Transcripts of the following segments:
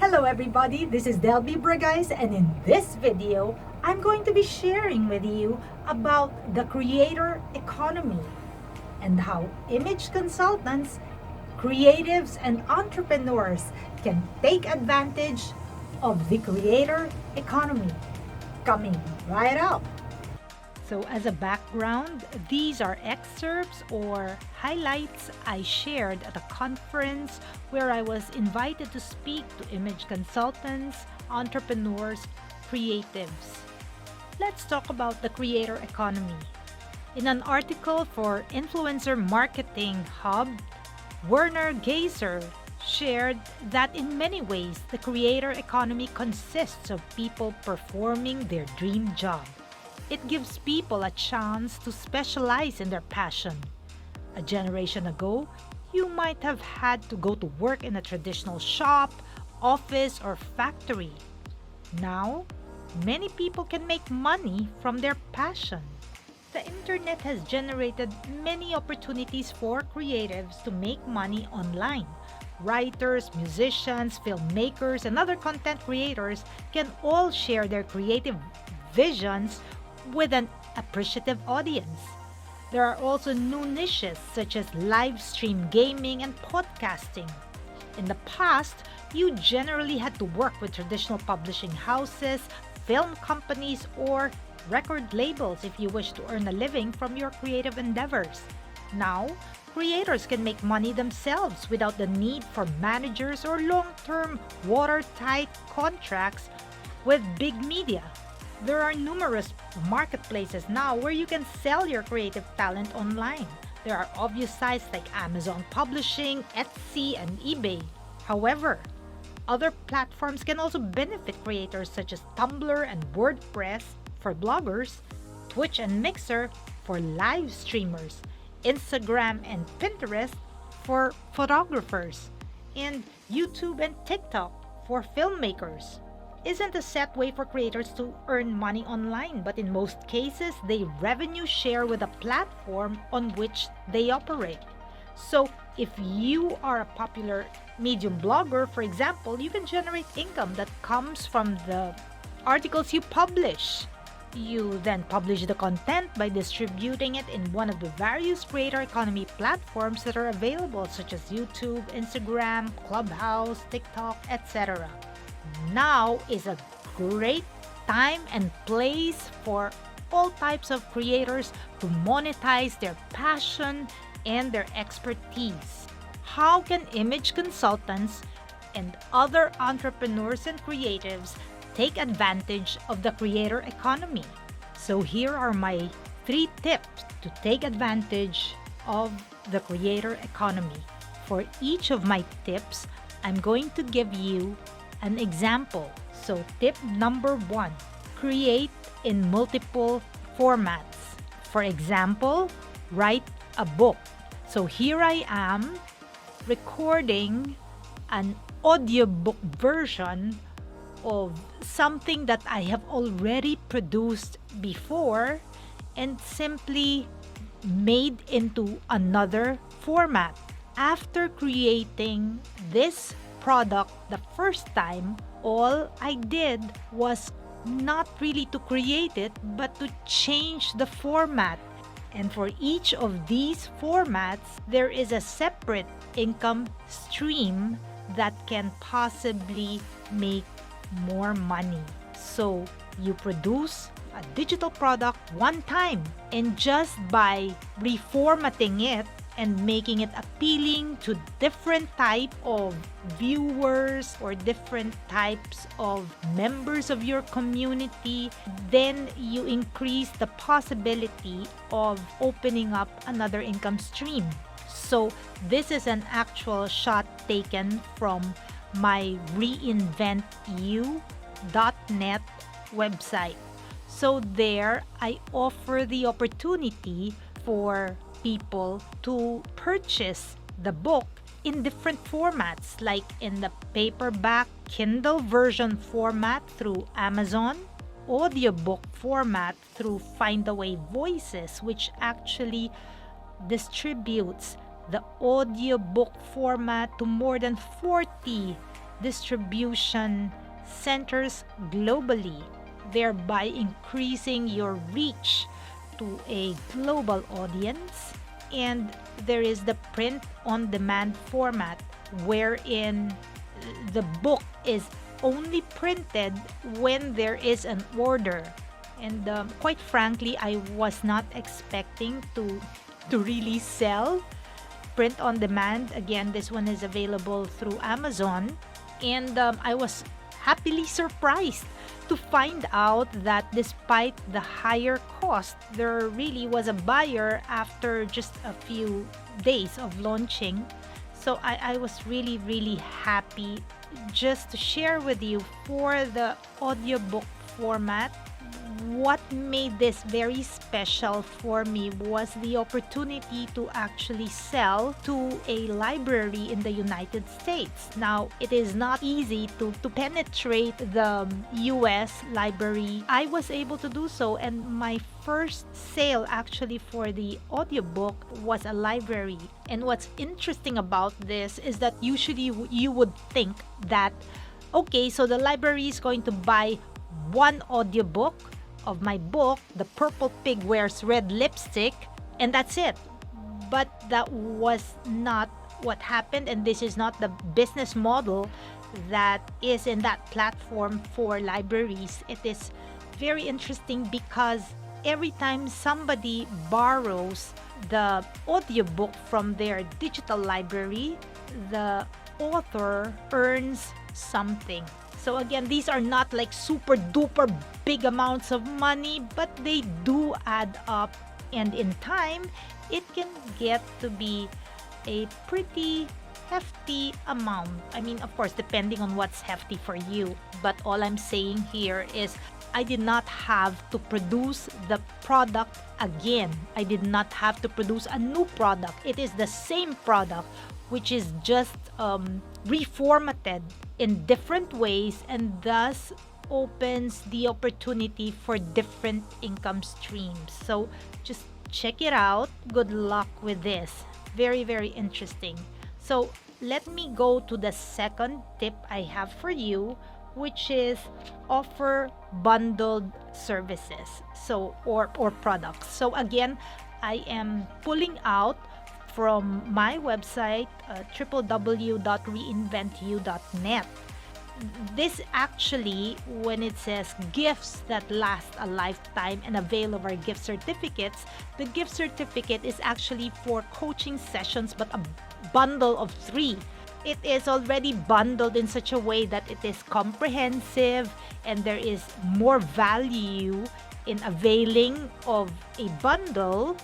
Hello everybody, this is Delby Bragais, and in this video, I'm going to be sharing with you about the creator economy and how image consultants, creatives, and entrepreneurs can take advantage of the creator economy. Coming right up. So as a background, these are excerpts or highlights I shared at a conference where I was invited to speak to image consultants, entrepreneurs, creatives. Let's talk about the creator economy. In an article for Influencer Marketing Hub, Werner Geiser shared that in many ways the creator economy consists of people performing their dream job. It gives people a chance to specialize in their passion. A generation ago, you might have had to go to work in a traditional shop, office, or factory. Now, many people can make money from their passion. The internet has generated many opportunities for creatives to make money online. Writers, musicians, filmmakers, and other content creators can all share their creative visions with an appreciative audience. There are also new niches such as live stream gaming and podcasting. In the past, you generally had to work with traditional publishing houses, film companies, or record labels if you wish to earn a living from your creative endeavors. Now, creators can make money themselves without the need for managers or long-term watertight contracts with big media. There are numerous marketplaces now where you can sell your creative talent online. There are obvious sites like Amazon Publishing, Etsy, and eBay. However, other platforms can also benefit creators such as Tumblr and WordPress for bloggers, Twitch and Mixer for live streamers, Instagram and Pinterest for photographers, and YouTube and TikTok for filmmakers. Isn't a set way for creators to earn money online, but in most cases, they revenue share with a platform on which they operate. So, if you are a popular Medium blogger, for example, you can generate income that comes from the articles you publish. You then publish the content by distributing it in one of the various creator economy platforms that are available, such as YouTube, Instagram, Clubhouse, TikTok, etc. Now is a great time and place for all types of creators to monetize their passion and their expertise. How can image consultants and other entrepreneurs and creatives take advantage of the creator economy? So here are my 3 tips to take advantage of the creator economy. For each of my tips, I'm going to give you an example. So tip number 1, create in multiple formats. For example, write a book. So here I am recording an audiobook version of something that I have already produced before and simply made into another format. After creating this product the first time, all I did was not really to create it, but to change the format. And for each of these formats, there is a separate income stream that can possibly make more money. So you produce a digital product one time, and just by reformatting it and making it appealing to different type of viewers or different types of members of your community, then you increase the possibility of opening up another income stream. So this is an actual shot taken from my ReinventU.net website. So there I offer the opportunity for people to purchase the book in different formats, like in the paperback Kindle version format through Amazon, audiobook format through Findaway Voices, which actually distributes the audiobook format to more than 40 distribution centers globally, thereby increasing your reach to a global audience. And there is the print on demand format, wherein the book is only printed when there is an order. And quite frankly, I was not expecting to really sell print on demand. Again, this one is available through Amazon, and I was happily surprised to find out that despite the higher cost, there really was a buyer after just a few days of launching. So I was really, really happy. Just to share with you, for the audiobook format, what made this very special for me was the opportunity to actually sell to a library in the United States. Now, it is not easy to penetrate the US library. I was able to do so, and my first sale actually for the audiobook was a library. And what's interesting about this is that usually you would think that, okay, so the library is going to buy one audiobook of my book, The Purple Pig Wears Red Lipstick, and that's it. But that was not what happened, and this is not the business model that is in that platform for libraries. It is very interesting because every time somebody borrows the audiobook from their digital library, the author earns something. So again, these are not like super duper big amounts of money, but they do add up, and in time, it can get to be a pretty hefty amount. I mean, of course, depending on what's hefty for you. But all I'm saying here is I did not have to produce the product again. I did not have to produce a new product. It is the same product, which is just reformatted in different ways, and thus opens the opportunity for different income streams. So just check it out. Good luck with this. Very, very interesting. So let me go to the second tip I have for you, which is offer bundled services, so or products. So again, I am pulling out from my website, www.reinventu.net. This actually, when it says gifts that last a lifetime and avail of our gift certificates, the gift certificate is actually for coaching sessions, but a bundle of 3. It is already bundled in such a way that it is comprehensive, and there is more value in availing of a bundle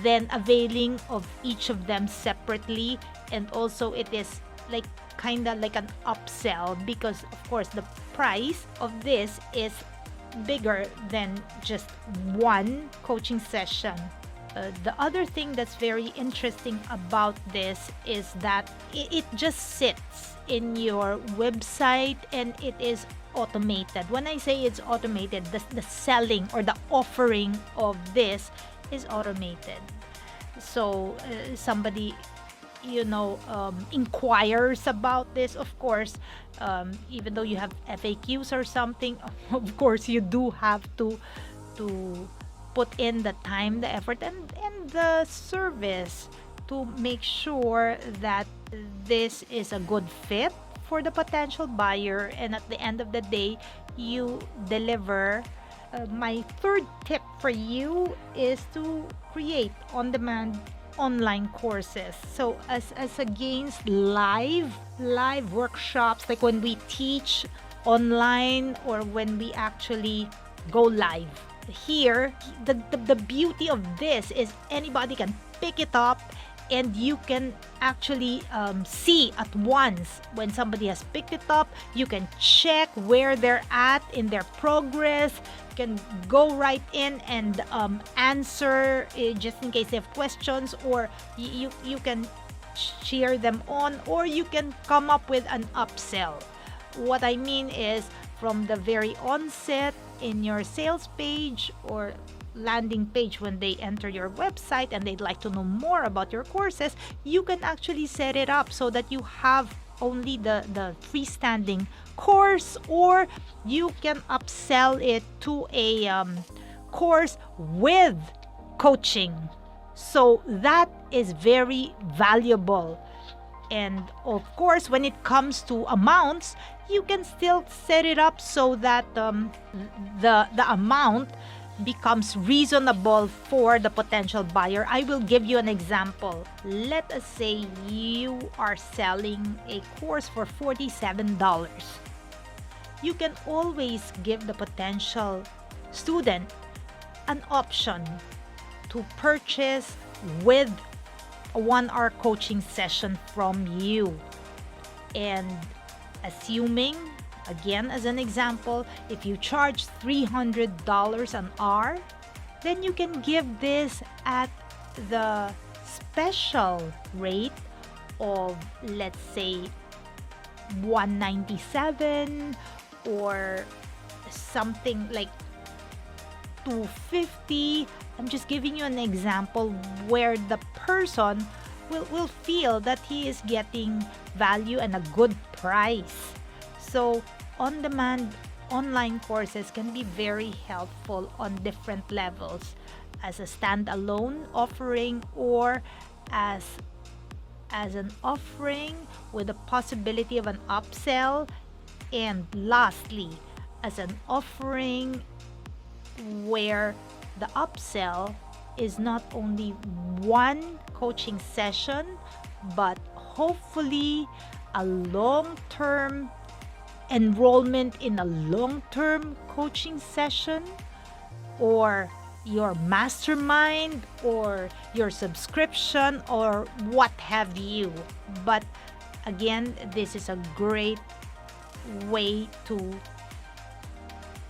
than availing of each of them separately. And also it is like kind of like an upsell, because of course the price of this is bigger than just one coaching session. The other thing that's very interesting about this is that it just sits in your website and it is automated. When I say it's automated, the selling or the offering of this is automated. So somebody inquires about this, of course, even though you have FAQs or something, of course you do have to put in the time, the effort, and the service to make sure that this is a good fit for the potential buyer, and at the end of the day you deliver. My third tip for you is to create on-demand online courses. So as against live workshops, like when we teach online or when we actually go live. Here, the beauty of this is anybody can pick it up, and you can actually see at once when somebody has picked it up. You can check where they're at in their progress. You can go right in and answer just in case they have questions, or you can cheer them on, or you can come up with an upsell. What I mean is, from the very onset in your sales page or landing page, when they enter your website and they'd like to know more about your courses, you can actually set it up so that you have only the freestanding course, or you can upsell it to a course with coaching. So that is very valuable. And of course, when it comes to amounts, you can still set it up so that the amount becomes reasonable for the potential buyer. I will give you an example. Let us say you are selling a course for $47. You can always give the potential student an option to purchase with a 1-hour coaching session from you. And assuming, again as an example, if you charge $300 an hour, then you can give this at the special rate of, let's say, $197 or something like $250. I'm just giving you an example where the person will feel that he is getting value and a good price. So on-demand online courses can be very helpful on different levels, as a standalone offering or as an offering with the possibility of an upsell, and lastly as an offering where the upsell is not only one coaching session, but hopefully a long-term enrollment in a long-term coaching session, or your mastermind, or your subscription, or what have you. But again, this is a great way to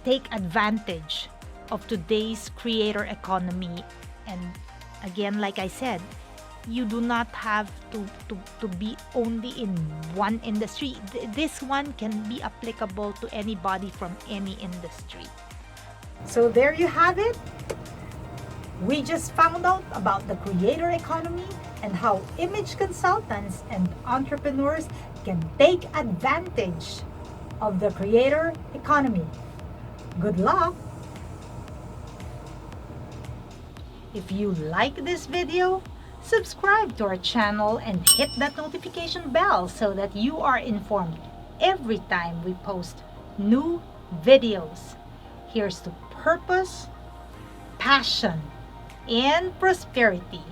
take advantage of today's creator economy. And again, like I said, you do not have to be only in one industry. This one can be applicable to anybody from any industry. So there you have it. We just found out about the creator economy and how image consultants and entrepreneurs can take advantage of the creator economy. Good luck! If you like this video, subscribe to our channel and hit that notification bell so that you are informed every time we post new videos. Here's to purpose, passion, and prosperity.